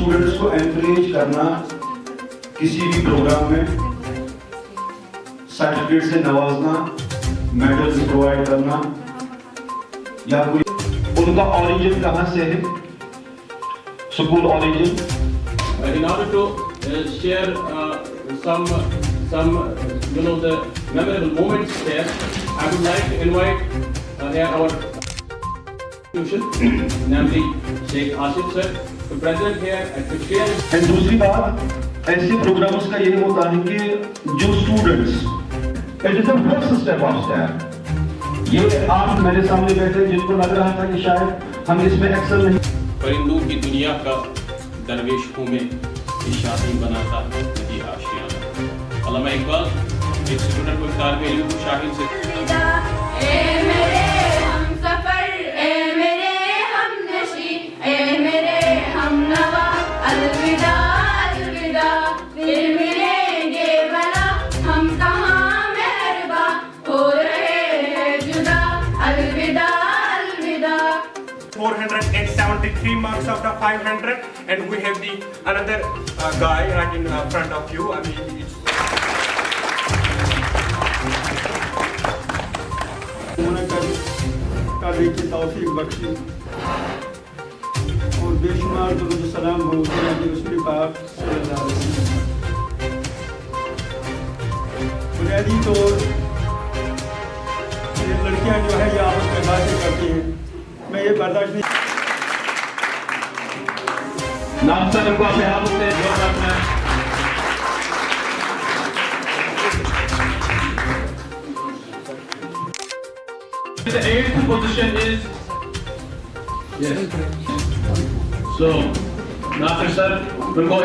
Students کو encourage کرنا کسی بھی پروگرام میں، سرٹیفکیٹ سے نوازنا، میڈلز پرووائڈ کرنا، یا کوئی ان کا اوریجن کہاں سے ہے، school origin. In order to share some the memorable moments there, I would like to invite here our institution, namely Sheikh Asif sir, to present here and to share. And دوسری بات ایسے programmes کا یہ ہوتا ہے کہ جو students it is the first step of step. یہ آپ میرے سامنے بیٹھے جن کو لگ رہا تھا کہ شاید ہم اس میں ایکسل نہیں. پرندوں کی دنیا کا درویش ہوں میں شاہین بناتا ندی آشیانہ. علامہ اقبال ایک اسٹوڈنٹ کو طالب علم کو شاہین سے اے میرے ہم سفر، اے میرے ہم نشی، اے میرے ہم نوا، الوداع الوداع، پھر ملیں گے بلا، ہم کہاں مہرباں ہو رہے ہیں جدا، الوداع الوداع. 473 marks out of 500, and we have the another guy right in front of you. I mean, it's کی توفیق بخشی اور بے شمار درود و سلام حضور رسول پاک صلی اللہ علیہ وسلم. بنیادی طور یہ لڑکیاں جو ہے یہ آپس میں باتیں کرتی ہیں، میں یہ برداشت نہیں. نامزد کو اپنے ہاتھوں سے جوڑ رکھنا ہے. The 8th position is so Nasir sir will go a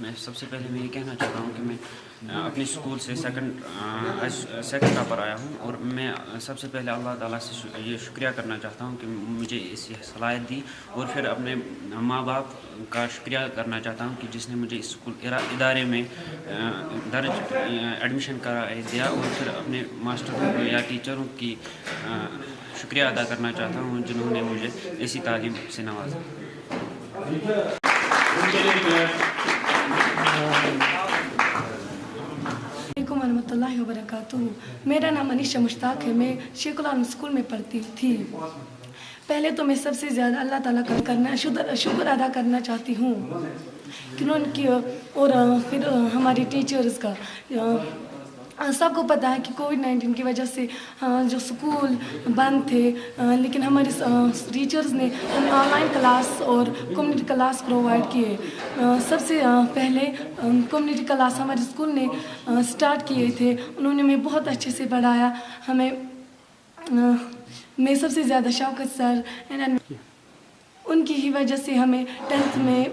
میں سب سے پہلے میں یہ کہنا چاہتا ہوں کہ میں اپنی اسکول سے سیکنڈ ٹاپر آیا ہوں، اور میں سب سے پہلے اللہ تعالیٰ سے یہ شکریہ کرنا چاہتا ہوں کہ مجھے اس صلاحیت دی، اور پھر اپنے ماں باپ کا شکریہ کرنا چاہتا ہوں کہ جس نے مجھے اسکول ادارے میں درج ایڈمیشن کرا دیا، اور پھر اپنے ماسٹروں یا ٹیچروں کی شکریہ ادا کرنا چاہتا ہوں جنہوں نے مجھے ایسی تعلیم سے نوازا. علیکم ورحمۃ اللہ وبرکاتہ. میرا نام انیشا مشتاق ہے. میں شیخ العالم اسکول میں پڑھتی تھی. پہلے تو میں سب سے زیادہ اللہ تعالیٰ کا شکر ادا کرنا چاہتی ہوں کہ ان کی، اور پھر ہمارے ٹیچرز کا. سب کو پتہ ہے کہ کووڈ-19 کی وجہ سے جو اسکول بند تھے، لیکن ہمارے ٹیچرز نے ہمیں آن لائن کلاس اور کمیونٹی کلاس پرووائڈ کیے. سب سے پہلے کمیونٹی کلاس ہمارے اسکول نے اسٹارٹ کیے تھے. انہوں نے ہمیں بہت اچھے سے پڑھایا. ہمیں میں سب سے زیادہ شوکت سر، ان کی ہی وجہ سے ہمیں 10th میں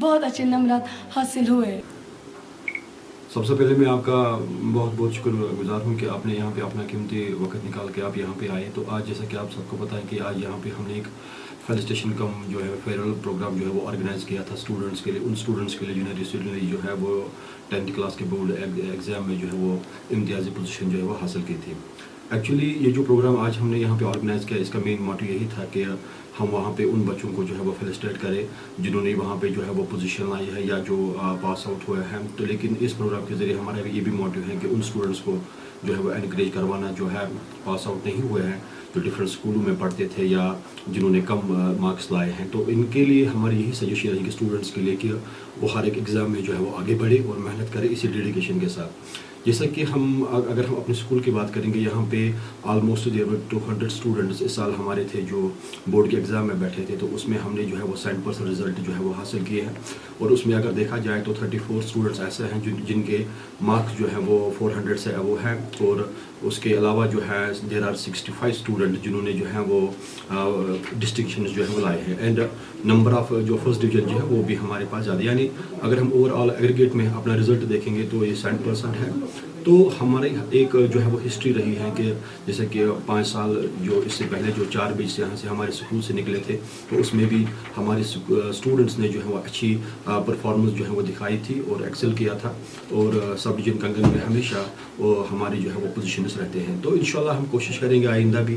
بہت اچھے نمبرات حاصل ہوئے. سب سے پہلے میں آپ کا بہت بہت شکر گزار ہوں کہ آپ نے یہاں پہ اپنا قیمتی وقت نکال کے آپ یہاں پہ آئے. تو آج جیسا کہ آپ سب کو پتہ ہے کہ آج یہاں پہ ہم نے ایک فیلسٹیشن کم جو ہے فیئرول پروگرام جو ہے وہ آرگنائز کیا تھا اسٹوڈنٹس کے لیے، ان اسٹوڈنٹس کے لیے جنہیں ریسنٹلی جو ہے وہ 10th کلاس کے بورڈ ایگزام میں جو ہے وہ امتیازی پوزیشن جو ہے وہ حاصل کی تھی. ایکچولی یہ جو پروگرام آج ہم نے یہاں پہ آرگنائز کیا، اس کا مین موٹو یہی تھا کہ ہم وہاں پہ ان بچوں کو جو ہے وہ فیلسٹیٹ کریں جنہوں نے وہاں پہ جو ہے وہ پوزیشن لائی ہے یا جو پاس آؤٹ ہوئے ہیں. تو لیکن اس پروگرام کے ذریعے ہمارا یہ بھی موٹو ہے کہ ان اسٹوڈنٹس کو جو ہے وہ انکریج کروانا جو ہے پاس آؤٹ نہیں ہوئے ہیں، جو ڈفرینٹ اسکولوں میں پڑھتے تھے یا جنہوں نے کم مارکس لائے ہیں. تو ان کے لیے ہماری یہی سجیشن رہے گی اسٹوڈنٹس کے لیے کہ وہ ہر ایک ایگزام میں جو ہے وہ آگے بڑھے اور محنت کرے اسی ڈیڈیکیشن کے ساتھ. جیسا کہ اگر ہم اپنے اسکول کی بات کریں گے، یہاں پہ آلموسٹ 200 اسٹوڈنٹس اس سال ہمارے تھے جو بورڈ کے ایگزام میں بیٹھے تھے. تو اس میں ہم نے جو ہے وہ 100% رزلٹ جو ہے وہ حاصل کیے ہیں، اور اس میں اگر دیکھا جائے تو 34 اسٹوڈنٹس ایسے ہیں جن کے مارکس جو ہیں وہ 400 سے ابو ہیں، اور اس کے علاوہ جو ہے دیر آر 65 اسٹوڈنٹ جنہوں نے جو ہے وہ ڈسٹنکشنز جو ہے وہ لائے ہیں. اینڈ نمبر آف جو فرسٹ ڈویژن جو ہے وہ بھی ہمارے پاس زیادہ، یعنی اگر ہم اوور آل ایگریگیٹ میں اپنا رزلٹ دیکھیں گے تو یہ 100% ہے. تو ہمارے ایک جو ہے وہ ہسٹری رہی ہے کہ جیسے کہ 5 سال جو اس سے پہلے جو 4 بیچ سے یہاں سے ہمارے اسکول سے نکلے تھے، تو اس میں بھی ہمارے اسٹوڈنٹس نے جو ہے وہ اچھی پرفارمنس جو ہے وہ دکھائی تھی اور ایکسل کیا تھا، اور سب ڈویژن کنگن میں ہمیشہ وہ ہماری جو ہے وہ پوزیشنز رہتے ہیں. تو انشاءاللہ ہم کوشش کریں گے آئندہ بھی